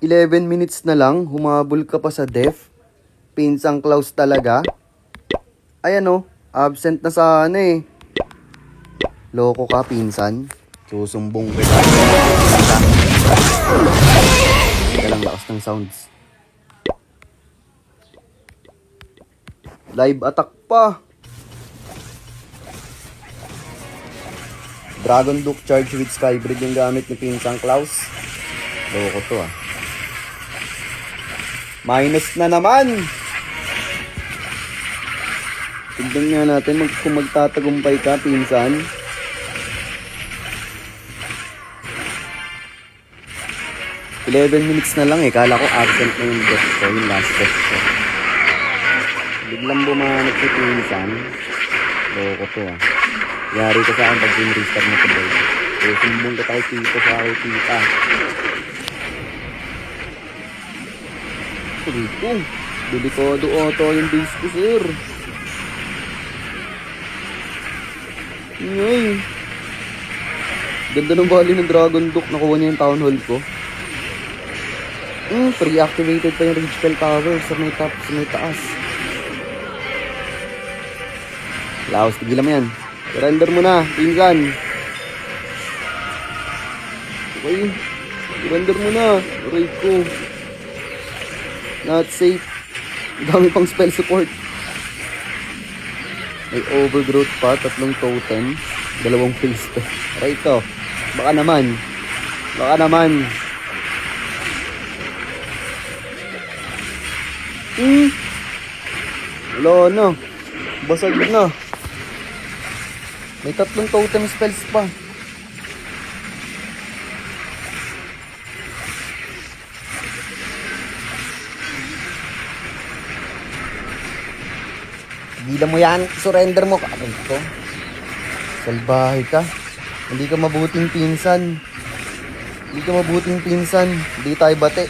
11 minutes na lang, humabol ka pa sa def. Pinsang Klaus talaga. Ayan o, absent na sana eh. Loko ka, pinsan. Susumbong kita. Teka lang, lakas ng sounds. Live attack pa. Dragon Duke charge with Skybreed yung gamit ni Pinsang Klaus. Loko to ah. Minus na naman. Tignan nga natin kung magtatagumpay ka, pinsan. Eleven minutes na lang eh. Kala ko absent na yung death ko, yung last death ko. Biglang bumanat si pinsan. Loko to ah. Yari ko sa akin pag restart mo ko bro. So, sumbong ka tayo tito sa akin tita. Ito. Delikado auto yung base ko, sir. Ngay. Ganda ng bali ng Dragon Duke. Nakuha niya yung Town Hall ko. Pre-activated pa yung Rage Spell Tower sa may top, sa may taas. Laos, tigilan mo yan. Surrender mo na, pinsan. Okay. Surrender mo na. Aray ko. Not safe. Dami pang spell support. May overgrowth pa, 3 totem, 2 face to. Aray ito. Baka naman. Baka naman. Wala na. Basag na. May 3 totem spells pa. Gilan mo yan. Surrender mo. Ano ito? Salbahe ka. Hindi ka mabuting pinsan. Hindi ka mabuting pinsan. Hindi tayo bate.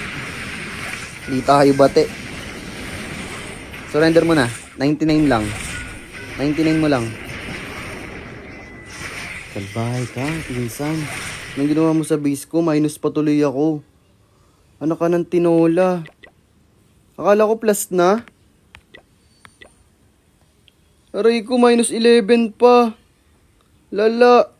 Hindi tayo bate. Surrender mo na. 99 lang. 99 mo lang. Salbahe ka, pinsan. Anong ginawa mo sa base ko? Minus patuloy ako. Ano ka ng tinola? Akala ko plus na. Aray ko, minus 11 pa. Lala.